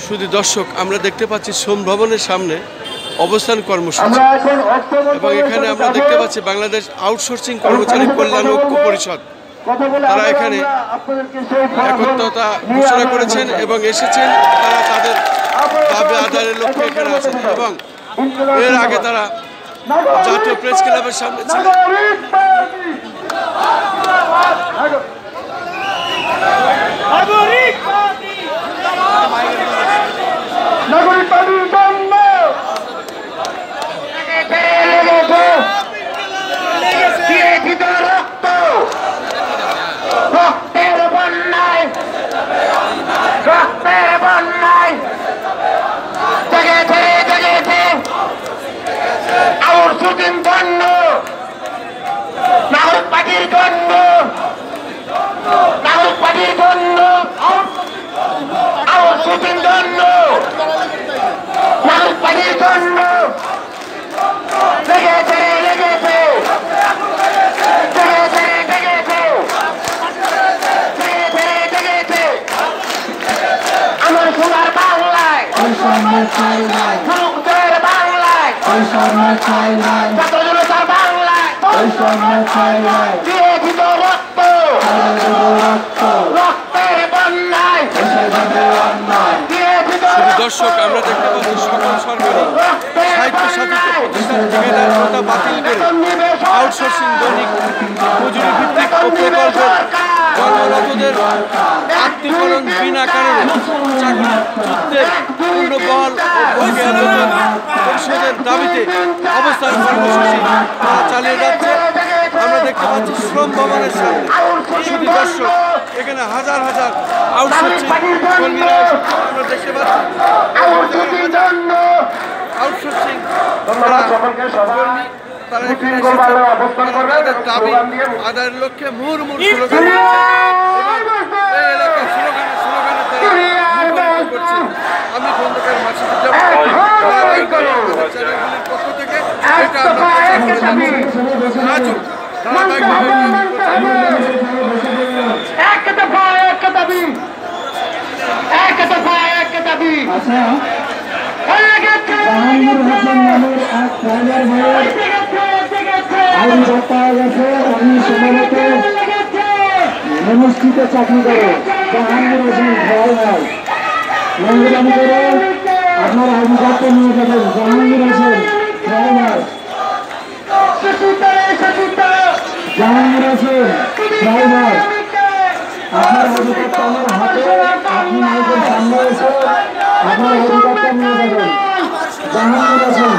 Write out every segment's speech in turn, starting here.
শুধু দর্শক, আমরা দেখতে পাচ্ছি শ্রম ভবনের সামনে অবস্থান কর্মসূচি এবং এখানে আমরা দেখতে পাচ্ছি বাংলাদেশ আউটসোর্সিং কর্মচারী কল্যাণ ঐক্য পরিষদ। তারা এখানে একত্রতা ঘোষণা করেছেন এবং এসেছেন। তারা তাদের দাবি আদায়ের লক্ষ্যে এখানে আছেন এবং এর আগে তারা জাতীয় প্রেস ক্লাবের সামনে ছিলেন। দর্শক, আমরা দেখতে পাচ্ছি সকল সরকারি স্বায়ত্তশাসিত প্রতিষ্ঠান ঠিকাদার বাতিল করে আউটসোর্সিং দৈনিক মজুরি ভিত্তিক ও প্রকল্পের কর্মরতদের আত্মীকরণ বিনা কারণে চাকরি যুদ্ধের পূর্ণ বহাল ও বকেয়া বেতন পরিশোধের দাবিতে অবস্থান কর্মসূচি চালিয়ে যাচ্ছে। আমরা দেখতে পাচ্ছি শ্রম ভবনের সামনে। শুধু দর্শক, এখানে হাজার হাজার আউটসোর্সিং কর্মীরা আমরা দেখতে পাচ্ছি। আউটসোর্সিং তারা এখানে তাদের দাবি আদায়ের লক্ষ্যে মুহুর্মুহু স্লোগান এই এলাকায় স্লোগানে তারা মুখরিত করছে। আমি খন্দকার মাসুদুজ্জামান চ্যানেলগুলির পক্ষ থেকে এটা আমরা প্রচার করে যাচ্ছি। রাজু ধারাবাহিকভাবে অনুষ্ঠিত চাকরি করে জাহাঙ্গীর হোসেন ভয় মঙ্গলামি করে আপনার আধিপত্য নিয়ে যাবেন। জাহাঙ্গীর হোসেন জাহাঙ্গীর হোসেন ড্রাইভার, আপনার আধিপত্য আমার হাতে, আপনি আমাদের সামনে এসে আপনার আধিপত্য নিয়ে যাবেন। জাহাঙ্গীর হোসেন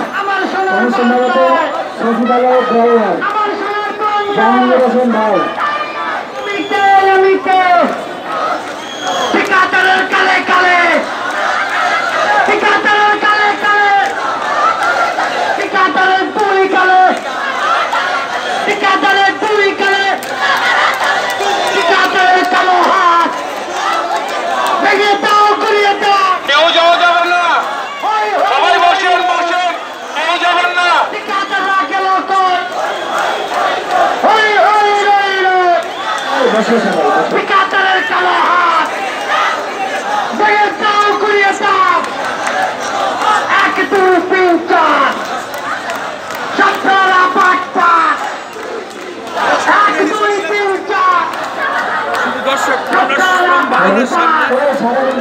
অনুসন্ধানত সচিবালয়ের ড্রাইভার জাহাঙ্গীর হোসেন ভাই। দর্শক, আমরা শ্রম ভবনের সামনে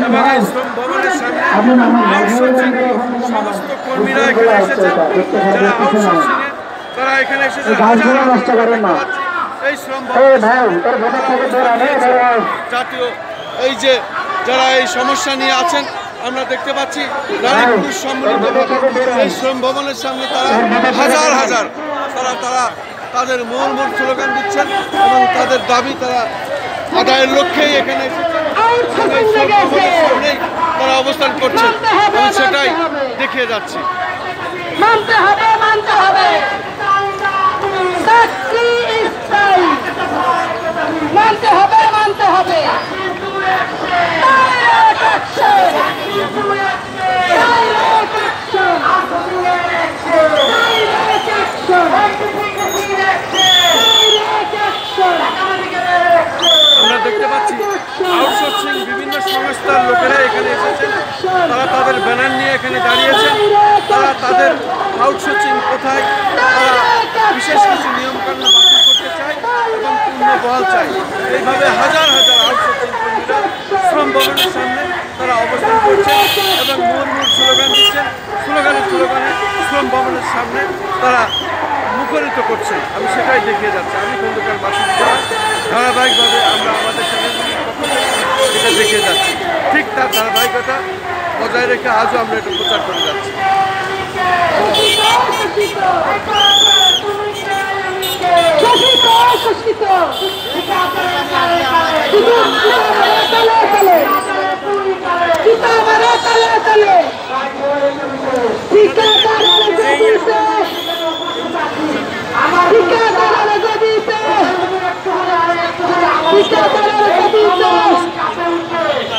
এবং এই শ্রম ভবনের সামনে আউটসোর্সিং সমস্ত কর্মীরা এখানে এসেছেন। যারা আউটসোর্সিং এ তারা এখানে এসেছেন। এই শ্রম জাতীয় এই যে যারা এই সমস্যা নিয়ে আছেন, আমরা দেখতে পাচ্ছি নারী পুরুষ সম্মিলিত এই শ্রম ভবনের সামনে তারা হাজার হাজার তারা তাদের মুহুর্মুহু স্লোগান দিচ্ছেন এবং তাদের দাবি তারা আদায়ের লক্ষ্যেই এখানে সামনেই তারা অবস্থান করছেন এবং সেটাই দেখিয়ে যাচ্ছি। মানতে হবে, মানতে হবে, মানতে হবে, মানতে হবে। আমরা দেখতে পাচ্ছি আউটসোর্সিং বিভিন্ন সংস্থার লোকেরা এখানে এসেছেন, তারা তাদের ব্যানার নিয়ে এখানে দাঁড়িয়েছেন। তারা তাদের আউটসোর্সিং কোথায় তারা বিশেষ কিছু নিয়মকানুন বাতিল করতে চায় এবং পূর্ণ বহাল চায়। এইভাবে হাজার হাজার আউটসোর্সিং কর্মীরা শ্রম ভবনের সামনে তারা অবস্থান করছেন এবং মুহুর্মুহু স্লোগান দিচ্ছেন। স্লোগানে শ্রম ভবনের সামনে তারা মুখরিত করছেন। আমি সেটাই দেখিয়ে যাচ্ছি। আমি খন্দকার মাসুদ ধারাবাহিকভাবে আমরা আমাদের চ্যানেলগুলির পক্ষ থেকে এটা দেখিয়ে যাচ্ছি। ঠিক তার ধারাবাহিকতা বজায় রেখে আজও আমরা এটা প্রচার করে যাচ্ছি। ঠিকাদার